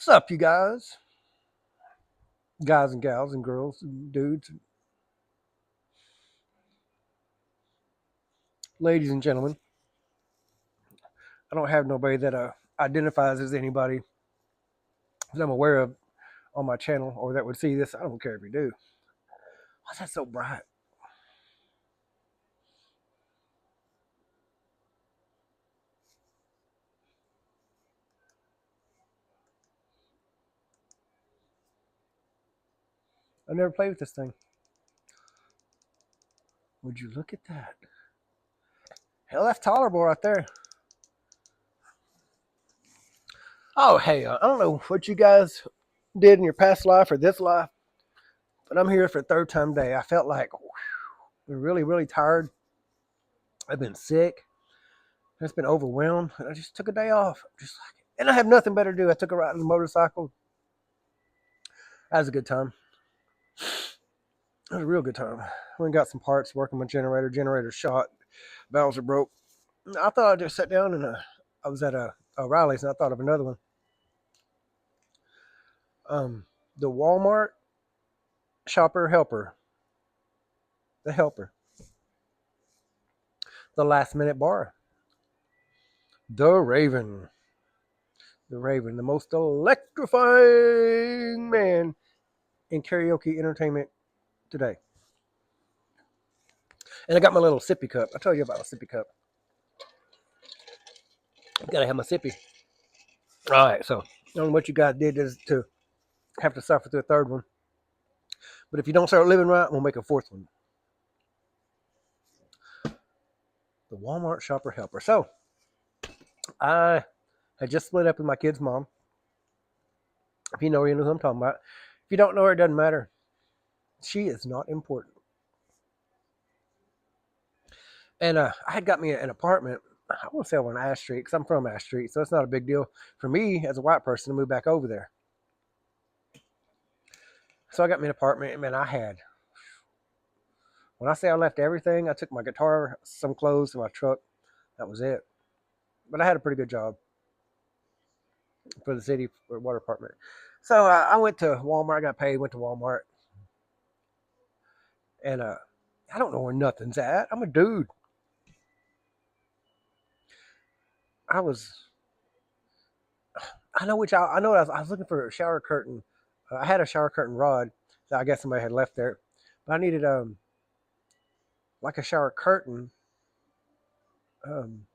What's up, you guys? Guys and gals and girls and dudes, ladies and gentlemen. I don't have nobody that identifies as anybody that I'm aware of on my channel or that would see this. I don't care if you do. Why's that so bright? I've never played with this thing. Would you look at that? Hell, that's tolerable right there. Oh, hey, I don't know what you guys did in your past life or this life, but I'm here for the third time today. I felt like I'm really, really tired. I've been sick. I've just been overwhelmed. And I just took a day off. Just like, and I have nothing better to do. I took a ride on the motorcycle. That was a good time. It was a real good time. We got some parts working my generator. Generator shot. Valves are broke. I thought I'd just sit down and I was at a Riley's and I thought of another one. The Walmart shopper helper. The helper. The last minute bar. The Raven. The Raven. The most electrifying man in karaoke entertainment today. And I got my little sippy cup. I told you about a sippy cup. Gotta have my sippy. All right, so I don't know what you guys did is to have to suffer through a third one. But if you don't start living right, we'll make a fourth one. The Walmart shopper helper. So I had just split up with my kid's mom. If you know her, you know who I'm talking about. If you don't know her, it doesn't matter. She is not important. And I had got me an apartment. I won't say on Ash Street because I'm from Ash Street, so it's not a big deal for me as a white person to move back over there. So I got me an apartment, and man, when I say I left everything, I took my guitar, some clothes, and my truck. That was it. But I had a pretty good job for the city for water department. So I went to Walmart. I got paid. Went to Walmart, and I don't know where nothing's at. I'm a dude. I was. I know which. I know. I was looking for a shower curtain. I had a shower curtain rod that I guess somebody had left there, but I needed like a shower curtain um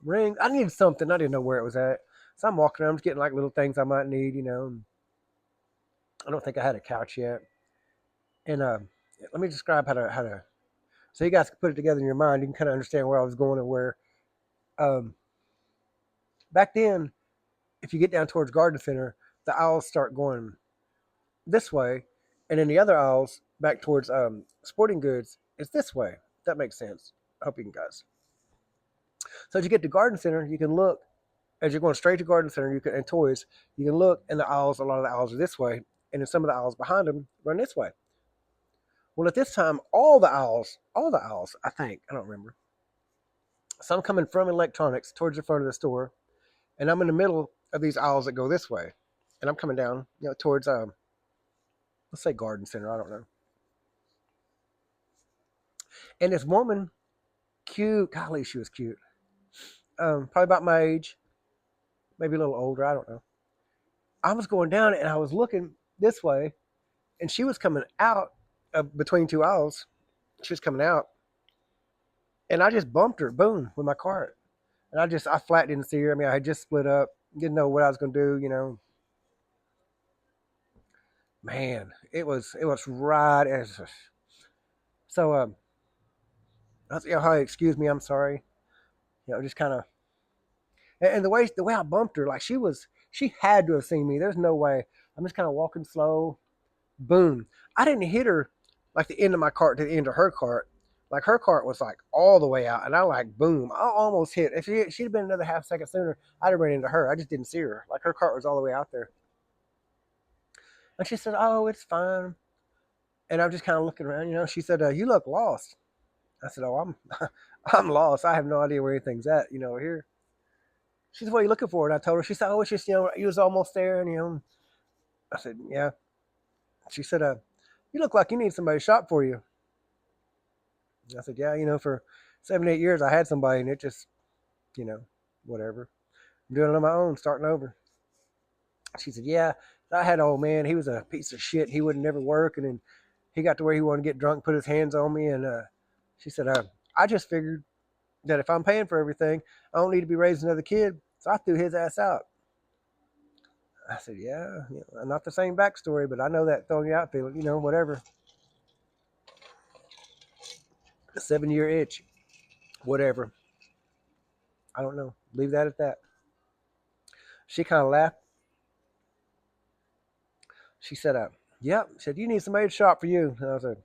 ring. I needed something. I didn't know where it was at. So I'm walking around, just getting like little things I might need. I don't think I had a couch yet. And let me describe how to. So you guys can put it together in your mind. You can kind of understand where I was going and where. Um, Back then, if you get down towards Garden Center, the aisles start going this way, and then the other aisles back towards Sporting Goods is this way. If that makes sense. I hope you guys. So as you get to Garden Center, you can look as you're going straight to Garden Center. You can and toys. You can look, and the aisles. A lot of the aisles are this way, and then some of the aisles behind them run this way. Well, at this time, all the aisles, I think, I don't remember. So I'm coming from electronics towards the front of the store, and I'm in the middle of these aisles that go this way, and I'm coming down, towards let's say Garden Center. I don't know. And this woman, cute, golly, she was cute. Probably about my age, maybe a little older. I don't know. I was going down, and I was looking this way, and she was coming out between two aisles. She was coming out, and I just bumped her, boom, with my cart. And I flat didn't see her. I mean, I had just split up, didn't know what I was going to do. Man, it was right as so. I was, hi, excuse me, I'm sorry. Just kind of, and the way I bumped her, like she had to have seen me. There's no way. I'm just kind of walking slow. Boom. I didn't hit her like the end of my cart to the end of her cart. Like her cart was like all the way out, and I like boom. I almost hit. If she'd have been another half second sooner, I'd have ran into her. I just didn't see her. Like her cart was all the way out there. And she said, "Oh, it's fine." And I'm just kind of looking around. She said, "You look lost." I said, "Oh, I'm I'm lost. I have no idea where anything's at. Here." She said, "What are you looking for?" And I told her. She said, "Oh, it's just you was almost there." And I said, "Yeah." She said, "You look like you need somebody to shop for you." I said, "Yeah, for 7, 8 years I had somebody, and it just, you know, whatever. I'm doing it on my own, starting over." She said, "Yeah, I had an old man. He was a piece of shit. He would never work, and then he got to where he wanted to get drunk, put his hands on me, and she said, I just figured that if I'm paying for everything, I don't need to be raising another kid, so I threw his ass out." I said, "Yeah, not the same backstory, but I know that throwing you out feeling, whatever. A 7 year itch, whatever. I don't know. Leave that at that." She kind of laughed. She said, "Yep." She said, "You need somebody to shop for you." And I said,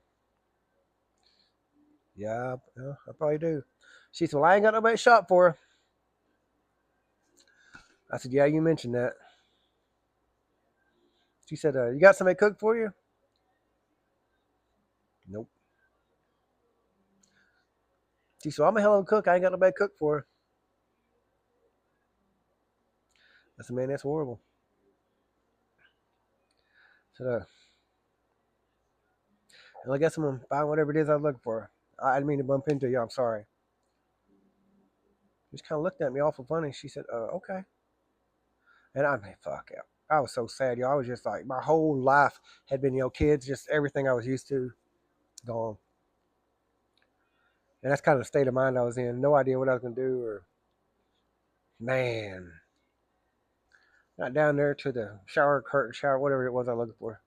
"Yeah, I probably do." She said, "Well, I ain't got nobody to shop for." I said, "Yeah, you mentioned that." She said, "You got somebody to cook for you?" Nope. She said, "Well, I'm a hell of a cook. I ain't got nobody to cook for." I said, "Man, that's horrible." I said, "Well, I guess I'm going to find whatever it is I was looking for. I didn't mean to bump into you. I'm sorry." She just kind of looked at me awful funny. She said, "Okay." And I mean, fuck yeah. I was so sad, y'all. I was just like, my whole life had been, kids, just everything I was used to, gone. And that's kind of the state of mind I was in. No idea what I was going to do, or, man, not down there to the shower, curtain shower, whatever it was I was looking for.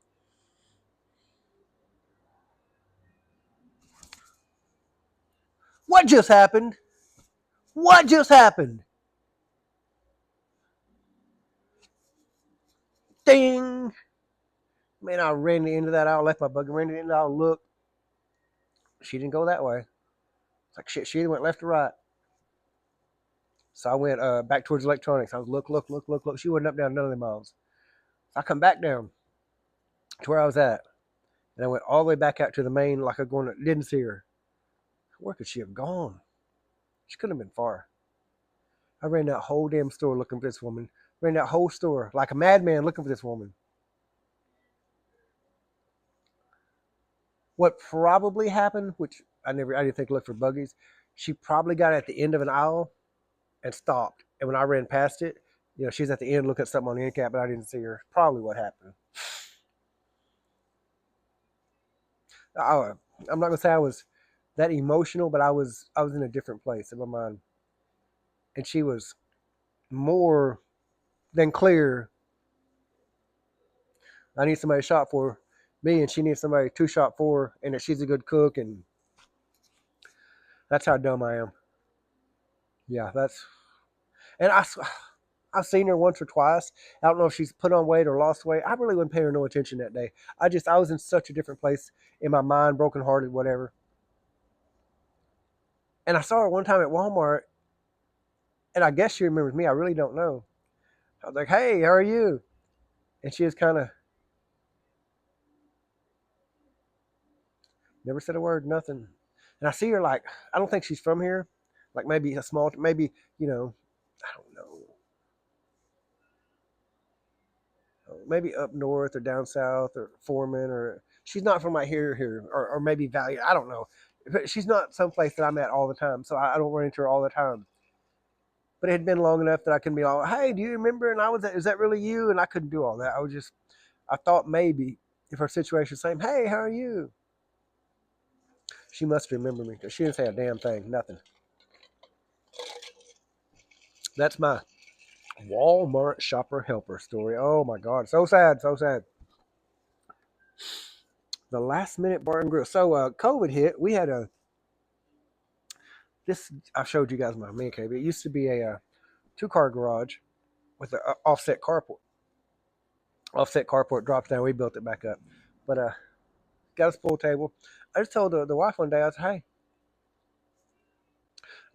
What just happened? What just happened? Ding! Man, I ran into that aisle, left my buggy, ran into the aisle, look. She didn't go that way. It's like, shit, she went left or right. So I went back towards electronics. I was look, look, look, look, look. She wasn't up, down, none of them miles. So I come back down to where I was at. And I went all the way back out to the main, like I'm going, didn't see her. Where could she have gone? She couldn't have been far. I ran that whole damn store looking for this woman. Ran that whole store like a madman looking for this woman. What probably happened, which I didn't think to look for buggies, she probably got at the end of an aisle and stopped. And when I ran past it, she's at the end looking at something on the end cap, but I didn't see her. Probably what happened. I, I'm not gonna say I was that emotional, but I was in a different place in my mind, and she was more than clear. I need somebody to shop for me, and she needs somebody to shop for, and that she's a good cook, and that's how dumb I am. Yeah, and I've seen her once or twice. I don't know if she's put on weight or lost weight. I really wasn't paying her no attention that day. I was in such a different place in my mind, brokenhearted, whatever. And I saw her one time at Walmart, and I guess she remembers me. I really don't know. I was like, "Hey, how are you?" And she was kind of never said a word, nothing. And I see her like, I don't think she's from here. Like maybe a small, maybe, I don't know, maybe up north or down south or Foreman, or she's not from right here, or maybe Valley. I don't know. But she's not someplace that I'm at all the time. So I don't run into her all the time. But it had been long enough that I can be all, "Hey, do you remember?" And is that really you? And I couldn't do all that. I thought maybe if her situation was the same, "Hey, how are you?" She must remember me because she didn't say a damn thing, nothing. That's my Walmart shopper helper story. Oh my God. So sad. So sad. The last minute bar and grill. So COVID hit. We had this. I showed you guys my man cave. It used to be a two-car garage with an offset carport. Offset carport drops down. We built it back up. But got a pool table. I just told the wife one day, I said, "Hey,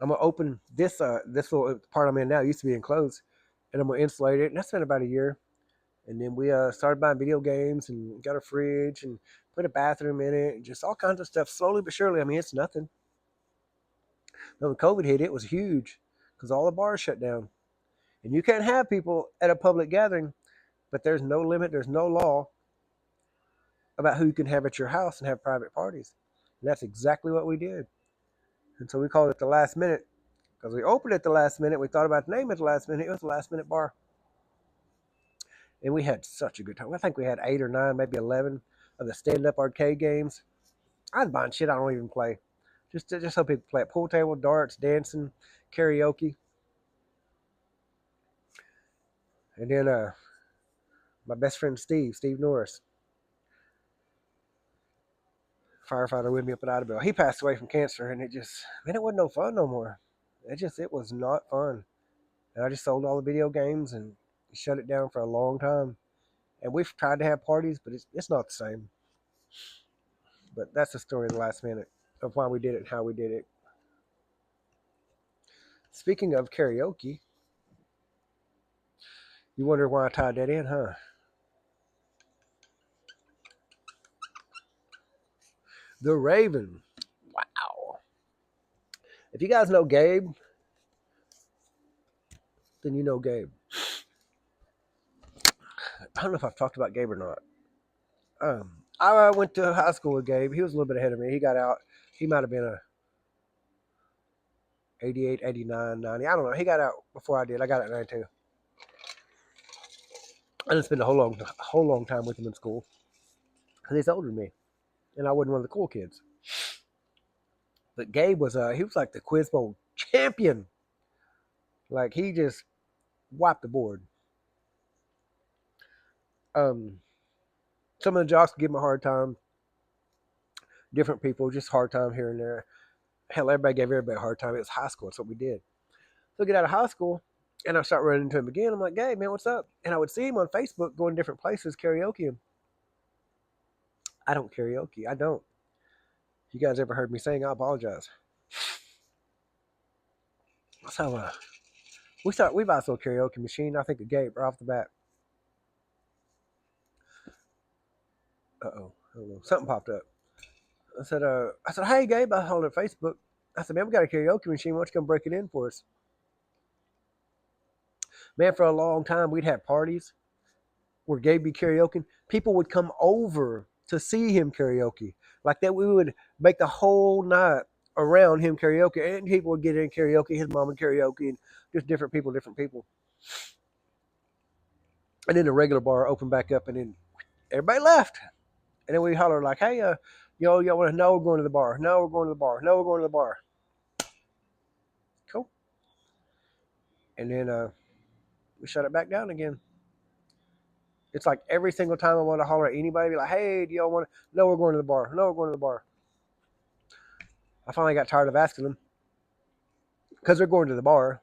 I'm going to open this little part I'm in now. It used to be enclosed. And I'm going to insulate it." And that's been about a year. And then we started buying video games and got a fridge and put a bathroom in it and just all kinds of stuff slowly but surely. I mean, it's nothing. But when COVID hit, it was huge because all the bars shut down. And you can't have people at a public gathering, but there's no limit, there's no law about who you can have at your house and have private parties. And that's exactly what we did. And so we called it the last minute because we opened at the last minute. We thought about the name at the last minute. It was the last minute bar. And we had such a good time. I think we had 8 or 9, maybe 11 of the stand up arcade games. I was buying shit I don't even play. Just so people play it. Pool table, darts, dancing, karaoke. And then my best friend Steve Norris, firefighter with me up in Idabel, he passed away from cancer, and it wasn't no fun no more. It was not fun. And I just sold all the video games and shut it down for a long time. And we've tried to have parties, but it's not the same. But that's the story of the last minute of why we did it and how we did it. Speaking of karaoke, you wonder why I tied that in, huh? The Raven. Wow. If you guys know Gabe, then you know Gabe. I don't know if I've talked about Gabe or not. I went to high school with Gabe. He was a little bit ahead of me. He got out. He might have been a 88, 89, 90. I don't know. He got out before I did. I got out in 92. I didn't spend a whole long time with him in school because he's older than me, and I wasn't one of the cool kids. But Gabe he was like the Quiz Bowl champion. Like he just wiped the board. Some of the jocks give him a hard time. Different people, just hard time here and there. Hell, everybody gave everybody a hard time. It was high school. That's what we did. So I get out of high school, and I start running into him again. I'm like, hey, man, what's up? And I would see him on Facebook going different places, karaoke. I don't karaoke. I don't. If you guys ever heard me sing, I apologize. So we bought a little karaoke machine. I think of Gabe right off the bat. Uh-oh. I don't know. Something popped up. I said, hey, Gabe, I hold it Facebook. I said, man, we got a karaoke machine. Why don't you come break it in for us? Man, for a long time, we'd have parties where Gabe be karaoke. People would come over to see him karaoke. Like that, we would make the whole night around him karaoke. And people would get in karaoke. His mom would karaoke. And just different people. And then the regular bar opened back up. And then everybody left. And then we holler like, hey, y'all want to know we're going to the bar. No, we're going to the bar. No, we're going to the bar. Cool. And then we shut it back down again. It's like every single time I want to holler at anybody, be like, hey, do y'all want to? No, we're going to the bar. No, we're going to the bar. I finally got tired of asking them because they're going to the bar.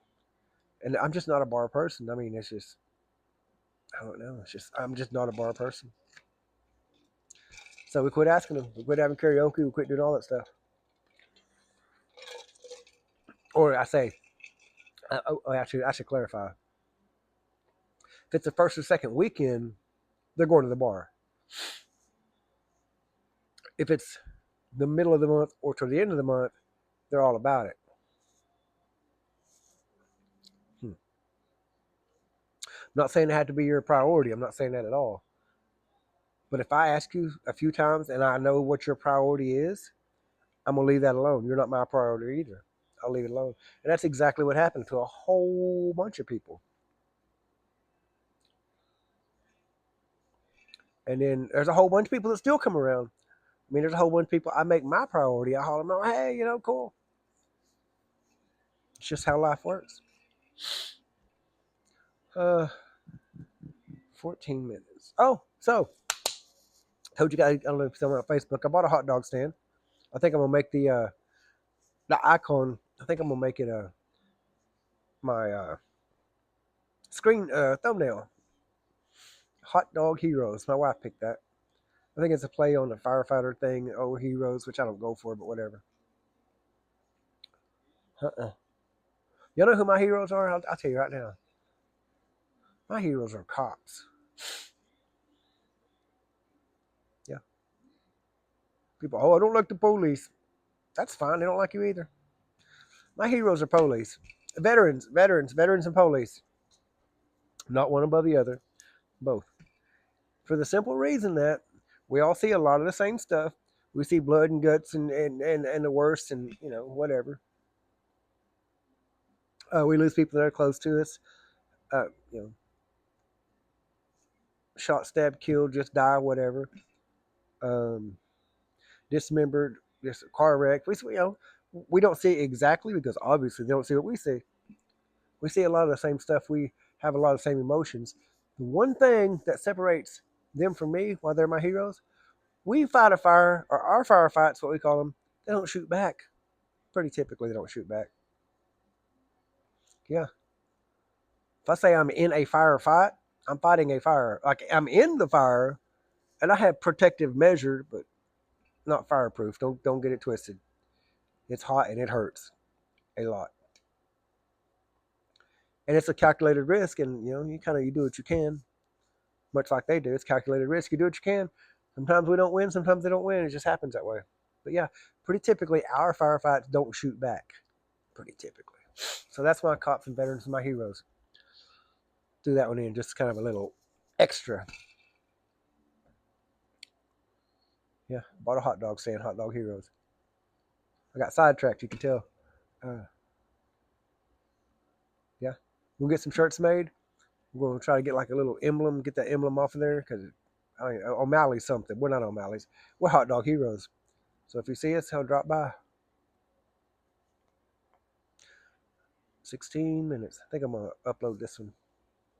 And I'm just not a bar person. I mean, it's just, I don't know. I'm just not a bar person. So we quit asking them. We quit having karaoke. We quit doing all that stuff. Or I say, actually, I should clarify. If it's the first or second weekend, they're going to the bar. If it's the middle of the month or to the end of the month, they're all about it. I'm not saying it had to be your priority. I'm not saying that at all. But if I ask you a few times and I know what your priority is, I'm going to leave that alone. You're not my priority either. I'll leave it alone. And that's exactly what happened to a whole bunch of people. And then there's a whole bunch of people that still come around. I mean, there's a whole bunch of people I make my priority. I holler them out, hey, cool. It's just how life works. Uh, 14 minutes. Oh, so told you guys, I don't know if it's on Facebook. I bought a hot dog stand. I think I'm gonna make the icon. I think I'm gonna make it my screen thumbnail. Hot dog heroes. My wife picked that. I think it's a play on the firefighter thing, oh heroes, which I don't go for, but whatever. You know who my heroes are? I'll tell you right now. My heroes are cops. Yeah. People, oh, I don't like the police. That's fine. They don't like you either. My heroes are police. Veterans and police. Not one above the other, both. For the simple reason that we all see a lot of the same stuff. We see blood and guts and the worst and whatever. We lose people that are close to us. Uh, you know, shot, stabbed, killed, just die, whatever. Um, Dismembered, just a car wreck. We don't see it exactly because obviously they don't see what we see. We see a lot of the same stuff. We have a lot of the same emotions. The one thing that separates them from me, while they're my heroes, we fight a fire, or our firefights, what we call them. They don't shoot back. Pretty typically, they don't shoot back. Yeah. If I say I'm in a firefight, I'm fighting a fire. Like I'm in the fire, and I have protective measures, but not fireproof. Don't get it twisted. It's hot and it hurts a lot, and it's a calculated risk. And you do what you can, much like they do. It's calculated risk. You do what you can. Sometimes we don't win. Sometimes they don't win. It just happens that way. But yeah, pretty typically our firefights don't shoot back. Pretty typically. So that's why cops and veterans are my heroes. Do that one in just kind of a little extra. Yeah, bought a hot dog saying hot dog heroes. I got sidetracked, you can tell. Uh, yeah, we'll get some shirts made. We're going to try to get like a little emblem, get that emblem off of there because O'Malley's something. We're not O'Malley's. We're hot dog heroes. So if you see us, he'll drop by. 16 minutes. I think I'm going to upload this one.